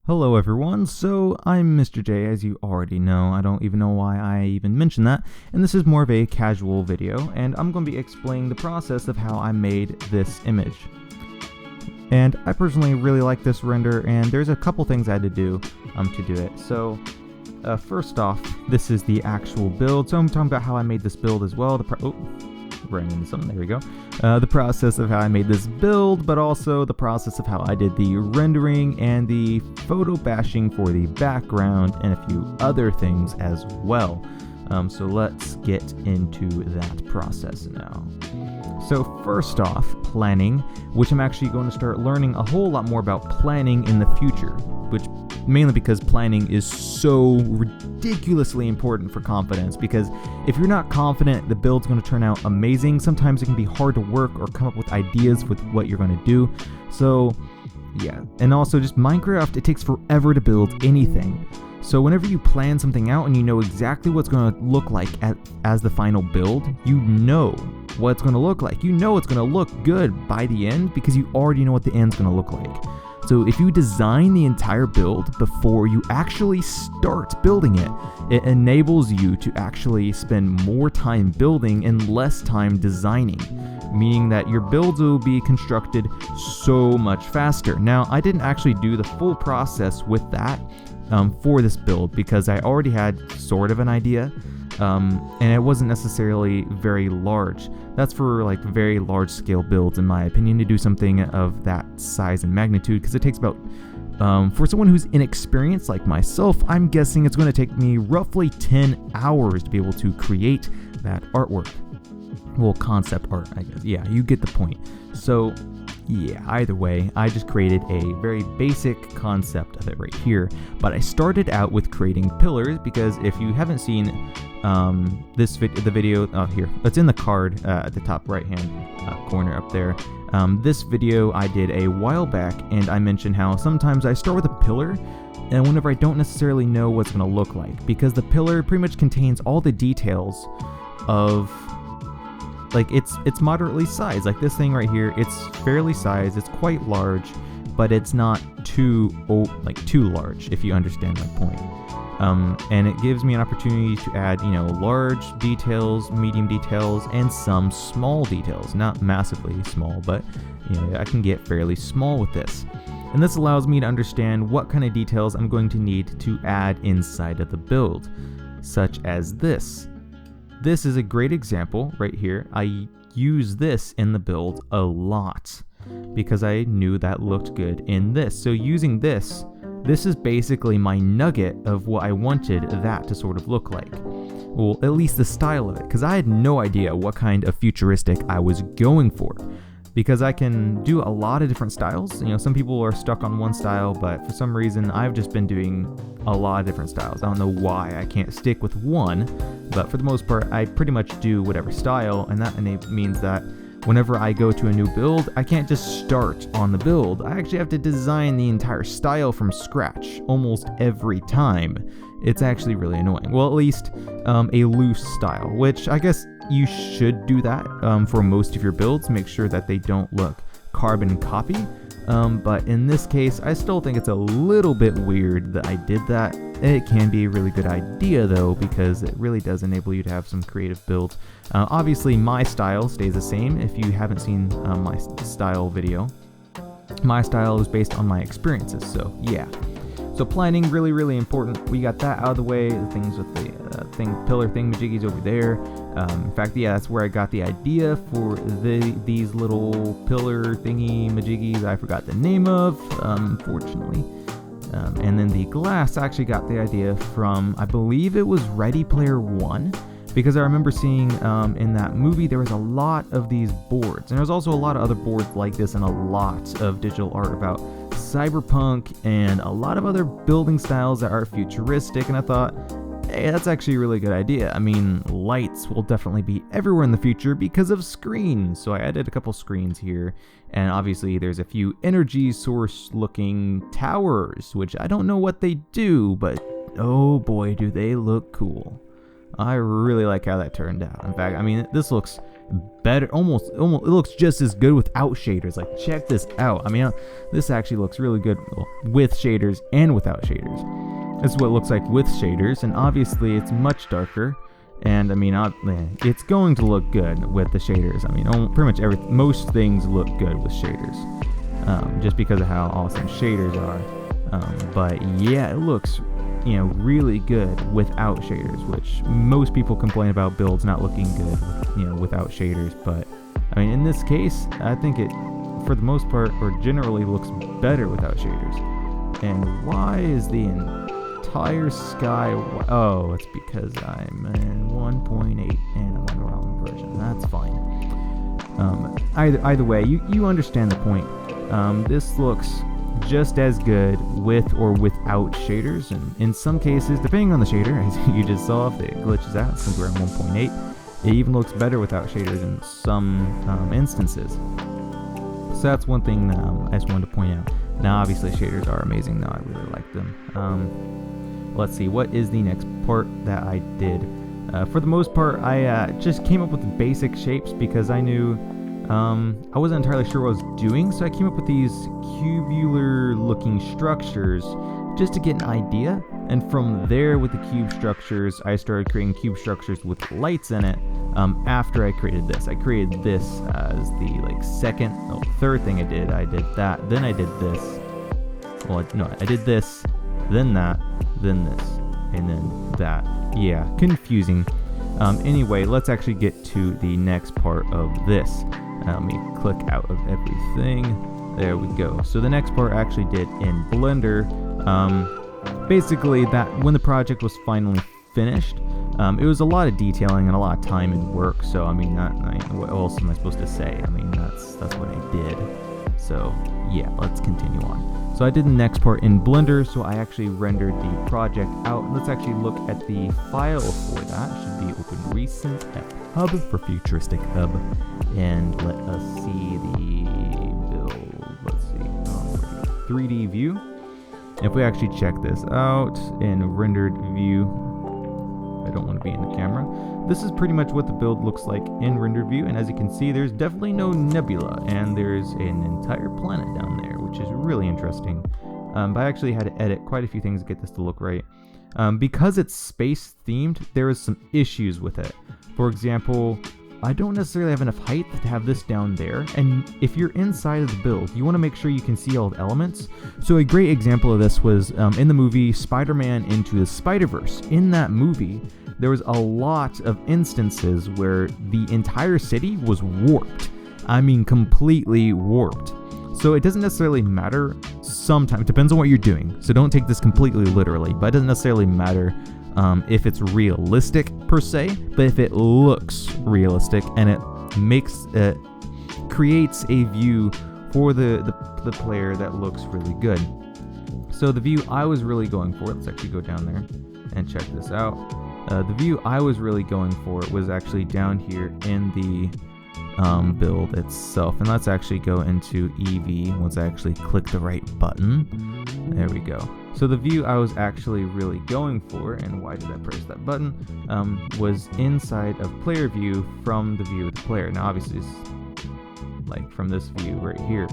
Hello everyone, so I'm Mr. J, as you already know. I don't even know why I even mentioned that, and this is more of a casual video, and I'm going to be explaining the process of how I made this image. And I personally really like this render, and there's a couple things I had to do it. So, first off, this is the actual build, so I'm talking about how I made this build as well. Ran into something, there we go. The process of how I made this build, but also the process of how I did the rendering and the photo bashing for the background and a few other things as well. So let's get into that process now. So first off, planning, which I'm actually going to start learning a whole lot more about planning in the future, which mainly because planning is so ridiculously important for confidence, because if you're not confident the build's going to turn out amazing, sometimes it can be hard to work or come up with ideas with what you're going to do. So yeah, and also just Minecraft, it takes forever to build anything. So whenever you plan something out and you know exactly what's going to look like as the final build, you know what it's going to look like. You know it's going to look good by the end because you already know what the end's going to look like. So if you design the entire build before you actually start building it, it enables you to actually spend more time building and less time designing, meaning that your builds will be constructed so much faster. Now, I didn't actually do the full process with that for this build because I already had sort of an idea, and it wasn't necessarily very large. That's for like very large scale builds, in my opinion, to do something of that size and magnitude, because it takes about, for someone who's inexperienced like myself, I'm guessing it's going to take me roughly 10 hours to be able to create that artwork. Well, concept art, I guess. Yeah, you get the point. So yeah, either way, I just created a very basic concept of it right here, but I started out with creating pillars because if you haven't seen the video here, it's in the card at the top right hand corner up there. This video I did a while back, and I mentioned how sometimes I start with a pillar and whenever I don't necessarily know what's going to look like, because the pillar pretty much contains all the details of, like, it's moderately sized. Like this thing right here, it's fairly sized, it's quite large, but it's not too large, if you understand my point. And it gives me an opportunity to add, large details, medium details, and some small details. Not massively small, but I can get fairly small with this. And this allows me to understand what kind of details I'm going to need to add inside of the build, such as this. This is a great example right here. I use this in the build a lot because I knew that looked good in this. So using this is basically my nugget of what I wanted that to sort of look like. Well, at least the style of it, because I had no idea what kind of futuristic I was going for. Because I can do a lot of different styles. Some people are stuck on one style, but for some reason I've just been doing a lot of different styles. I don't know why I can't stick with one, but for the most part I pretty much do whatever style, and that means that whenever I go to a new build, I can't just start on the build. I actually have to design the entire style from scratch almost every time. It's actually really annoying. Well, at least a loose style, which I guess you should do that for most of your builds. Make sure that they don't look carbon copy. But in this case, I still think it's a little bit weird that I did that. It can be a really good idea though, because it really does enable you to have some creative builds. Obviously, my style stays the same. If you haven't seen my style video, my style is based on my experiences. So yeah. So planning, really, really important. We got that out of the way. The things with the pillar thingamajiggies over there. In fact, yeah, that's where I got the idea for these little pillar thingy-majiggies I forgot the name of, unfortunately. And then the glass, I actually got the idea from, I believe it was Ready Player One, because I remember seeing in that movie there was a lot of these boards, and there's also a lot of other boards like this and a lot of digital art about cyberpunk and a lot of other building styles that are futuristic, and I thought, hey, that's actually a really good idea. I mean, lights will definitely be everywhere in the future because of screens, so I added a couple screens here, and obviously there's a few energy source looking towers, which I don't know what they do, but oh boy do they look cool. I really like how that turned out. In fact, I mean, this looks better, almost it looks just as good without shaders. Like, check this out. I mean, this actually looks really good with shaders and without shaders. This is what it looks like with shaders, and obviously it's much darker. And I mean, it's going to look good with the shaders. I mean, pretty much most things look good with shaders, just because of how awesome shaders are. But yeah, it looks, really good without shaders, which most people complain about builds not looking good, without shaders. But I mean, in this case, I think it, for the most part, or generally, looks better without shaders. And why is the entire sky? Oh, it's because I'm in 1.8 and I'm on the wrong version. That's fine. Either way, you understand the point. This looks just as good with or without shaders, and in some cases, depending on the shader, as you just saw, if it glitches out since we're at 1.8, it even looks better without shaders in some instances. So that's one thing I just wanted to point out. Now, obviously, shaders are amazing, though. I really like them. Let's see, what is the next part that I did? For the most part, I just came up with the basic shapes because I knew I wasn't entirely sure what I was doing, so I came up with these cubular-looking structures just to get an idea. And from there, with the cube structures, I started creating cube structures with lights in it. After I created this, I created this as the third thing I did. I did that, then I did this. Well, no, I did this, then that, then this, and then that. Yeah, confusing. Anyway, let's actually get to the next part of this. Let me click out of everything. There we go. So the next part I actually did in Blender. Basically, that when the project was finally finished, it was a lot of detailing and a lot of time and work. So I mean, what else am I supposed to say? I mean, that's what I did. So yeah, let's continue on. So I did the next part in Blender, so I actually rendered the project out. Let's actually look at the file for that. It should be open recent at hub for futuristic hub. And let us see the build. Let's see, 3D view. If we actually check this out in rendered view, I don't want to be in the camera. This is pretty much what the build looks like in rendered view, and as you can see, there's definitely no nebula, and there's an entire planet down there, which is really interesting. But I actually had to edit quite a few things to get this to look right. Because it's space themed, there is some issues with it. For example, I don't necessarily have enough height to have this down there, and if you're inside of the build, you want to make sure you can see all the elements. So a great example of this was in the movie Spider-Man Into the Spider-Verse. In that movie, there was a lot of instances where the entire city was warped. I mean, completely warped. So it doesn't necessarily matter sometimes. It depends on what you're doing. So don't take this completely literally, but it doesn't necessarily matter if it's realistic per se, but if it looks realistic and it creates a view for the player that looks really good. So the view I was really going for, let's actually go down there and check this out. The view I was really going for was actually down here in the build itself. And let's actually go into Eevee once I actually click the right button. There we go. So the view I was actually really going for, and why did I press that button, was inside of player view from the view of the player. Now obviously it's like from this view right here.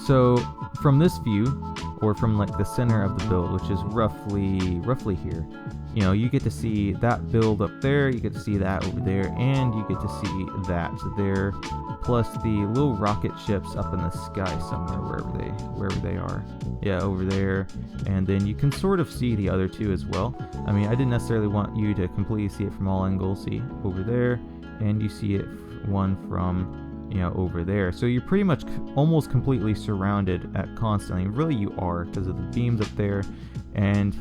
So from this view, or from like the center of the build, which is roughly here, you get to see that build up there, you get to see that over there, and you get to see that there, plus the little rocket ships up in the sky somewhere, wherever they are. Yeah, over there. And then you can sort of see the other two as well. I mean, I didn't necessarily want you to completely see it from all angles. See, over there, and you see it one from over there. So you're pretty much almost completely surrounded at constantly. Really you are, because of the beams up there. And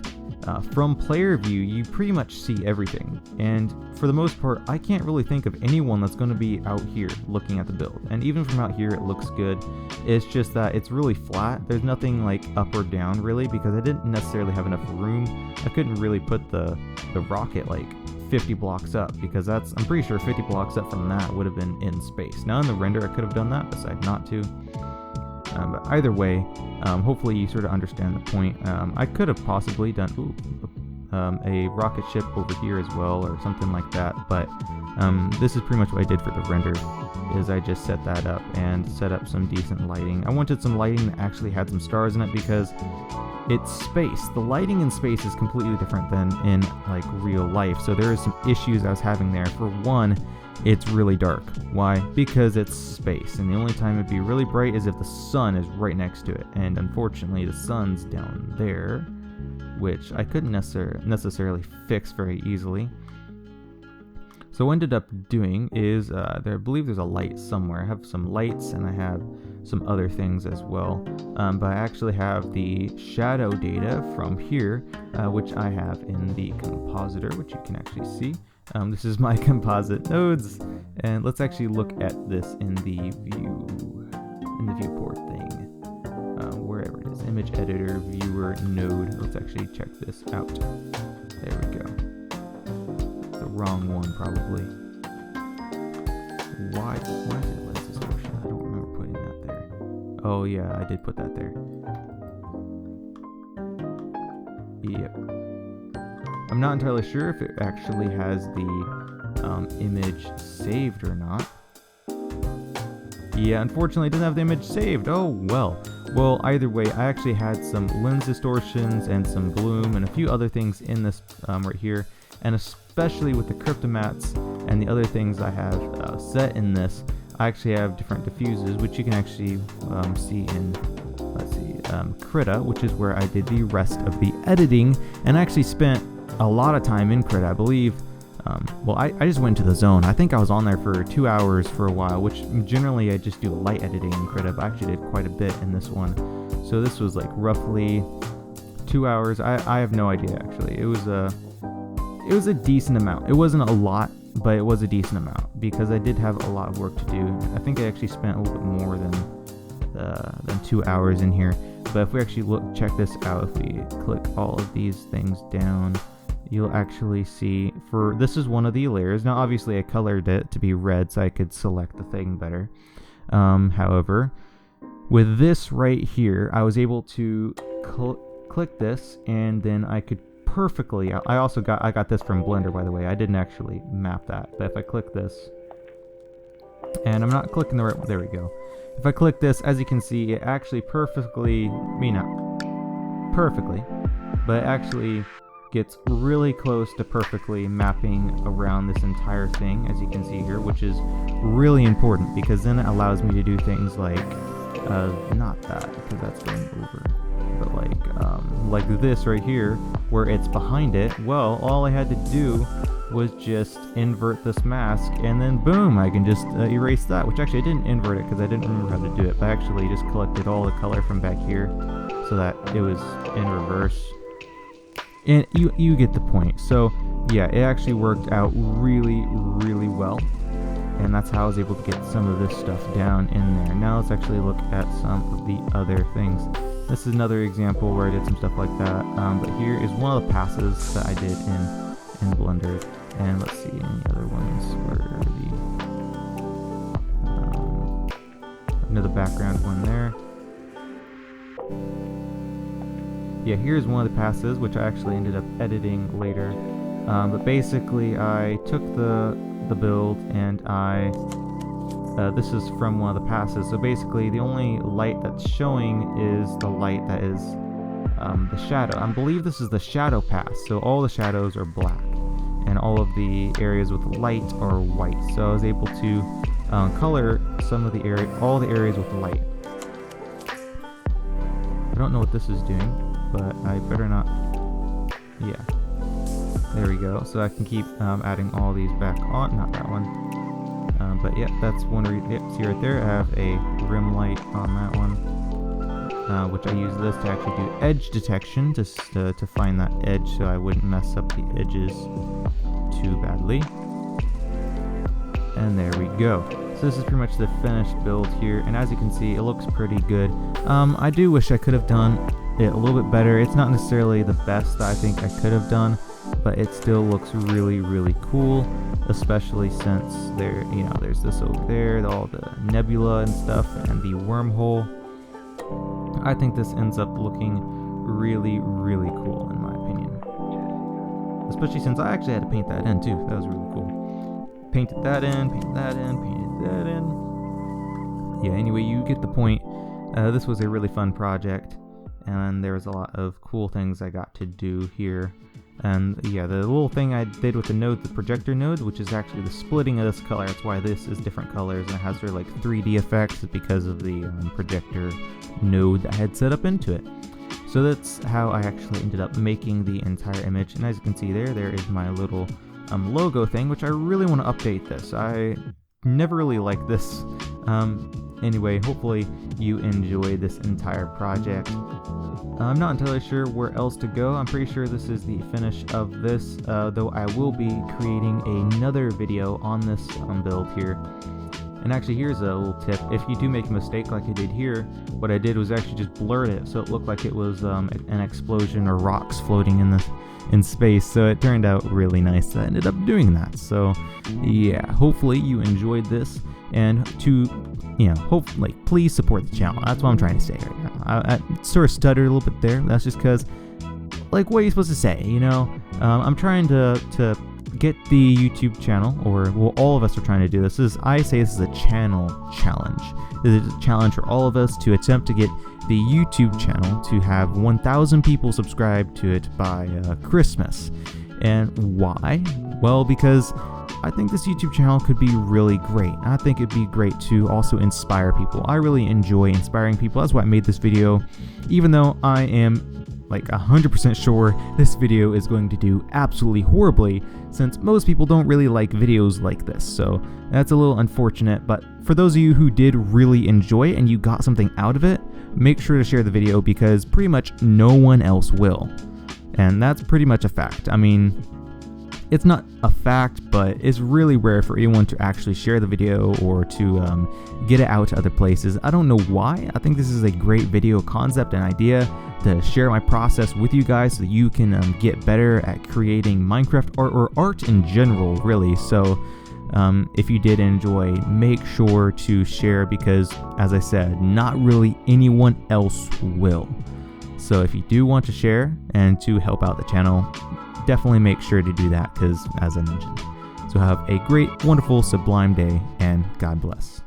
from player view, you pretty much see everything. And for the most part, I can't really think of anyone that's going to be out here looking at the build. And even from out here, it looks good. It's just that it's really flat. There's nothing like up or down really, because I didn't necessarily have enough room. I couldn't really put the rocket like 50 blocks up, because I'm pretty sure 50 blocks up from that would have been in space. Now in the render, I could have done that, decided not to. But either way, hopefully you sort of understand the point. I could have possibly done... Ooh, a rocket ship over here as well, or something like that. But this is pretty much what I did for the render, is I just set that up and set up some decent lighting. I wanted some lighting that actually had some stars in it because it's space. The lighting in space is completely different than in like real life, so there is some issues I was having there. For one, it's really dark. Why? Because it's space, and the only time it'd be really bright is if the sun is right next to it, and unfortunately the sun's down there, which I couldn't necessarily fix very easily. So what I ended up doing is, I believe there's a light somewhere. I have some lights and I have some other things as well. But I actually have the shadow data from here, which I have in the compositor, which you can actually see. This is my composite nodes, and let's actually look at this in the viewport thing. Wherever it is, image editor, viewer, node. Let's actually check this out. There we go. The wrong one probably. Why did it lens distortion? I don't remember putting that there. Oh yeah, I did put that there. Yep. I'm not entirely sure if it actually has the image saved or not. Yeah, unfortunately it doesn't have the image saved. Oh well. Well, either way, I actually had some lens distortions and some bloom and a few other things in this right here, and especially with the cryptomats and the other things I have set in this, I actually have different diffuses, which you can actually see in, let's see, Krita, which is where I did the rest of the editing, and I actually spent a lot of time in Krita, I believe. Well, I just went to the zone. I think I was on there for 2 hours for a while, which generally I just do light editing in Krita, but I actually did quite a bit in this one. So this was like roughly 2 hours. I have no idea actually. It was a decent amount. It wasn't a lot, but it was a decent amount because I did have a lot of work to do. I think I actually spent a little bit more than 2 hours in here. But if we actually check this out, if we click all of these things down, you'll actually see, this is one of the layers. Now obviously I colored it to be red so I could select the thing better. However, with this right here, I was able to click this, and then I could perfectly, I got this from Blender, by the way. I didn't actually map that, but if I click this, and I'm not clicking the right, there we go. If I click this, as you can see, it actually perfectly, not perfectly, but it actually gets really close to perfectly mapping around this entire thing, as you can see here, which is really important because then it allows me to do things like, not that, because that's going over, but like this right here, where it's behind it. Well, all I had to do was just invert this mask, and then boom, I can just erase that, which actually I didn't invert it because I didn't remember how to do it, but I actually just collected all the color from back here so that it was in reverse. And you get the point. So yeah, it actually worked out really, really well, and that's how I was able to get some of this stuff down in there. Now let's actually look at some of the other things. This is another example where I did some stuff like that, but here is one of the passes that I did in Blender. And let's see any other ones. Where are the another background one there. Yeah, here's one of the passes, which I actually ended up editing later. But basically, I took the build and this is from one of the passes. So basically, the only light that's showing is the light that is the shadow. I believe this is the shadow pass. So all the shadows are black, and all of the areas with light are white. So I was able to color some of the all the areas with light. I don't know what this is doing, but I better not. Yeah, there we go. So I can keep adding all these back on. Not that one, but yeah, that's one. See right there, I have a rim light on that one, which I use this to actually do edge detection, just to find that edge, so I wouldn't mess up the edges too badly. And there we go. So this is pretty much the finished build here, and as you can see, it looks pretty good. I do wish I could have done it a little bit better. It's not necessarily the best that I think I could have done, but it still looks really, really cool, especially since there's this over there, all the nebula and stuff, and the wormhole. I think this ends up looking really, really cool in my opinion. especially since I actually had to paint that in too. That was really cool. Painted that in, painted that in, painted that in. Yeah, anyway, you get the point. This was a really fun project, and there was a lot of cool things I got to do here. And yeah, the little thing I did with the node, the projector node, which is actually the splitting of this color. That's why this is different colors and it has their like 3D effects because of the projector node that I had set up into it. So that's how I actually ended up making the entire image. And as you can see there is my little logo thing, which I really want to update this. I never really liked this. Anyway, hopefully you enjoy this entire project. I'm not entirely sure where else to go. I'm pretty sure this is the finish of this, though I will be creating another video on this build here. And actually, here's a little tip. If you do make a mistake like I did here, what I did was actually just blurred it so it looked like it was an explosion or rocks floating in space. So it turned out really nice. I ended up doing that. So yeah, hopefully you enjoyed this, and hopefully please support the channel. That's what I'm trying to say right now. I sort of stuttered a little bit there. That's just because, like, what are you supposed to say? I'm trying to get the YouTube channel, or well, all of us are trying to do this. I say this is a channel challenge. This is a challenge for all of us to attempt to get the YouTube channel to have 1,000 people subscribe to it by Christmas. And why? Well, because I think this YouTube channel could be really great. I think it'd be great to also inspire people. I really enjoy inspiring people. That's why I made this video, even though I am like 100% sure this video is going to do absolutely horribly, since most people don't really like videos like this. So that's a little unfortunate, but for those of you who did really enjoy it and you got something out of it, make sure to share the video, because pretty much no one else will. And that's pretty much a fact. I mean, it's not a fact, but it's really rare for anyone to actually share the video or to get it out to other places. I don't know why. I think this is a great video concept and idea to share my process with you guys so that you can get better at creating Minecraft art, or art in general, really. So if you did enjoy, make sure to share, because as I said, not really anyone else will. So if you do want to share and to help out the channel, definitely make sure to do that, because as I mentioned. So have a great, wonderful, sublime day, and God bless.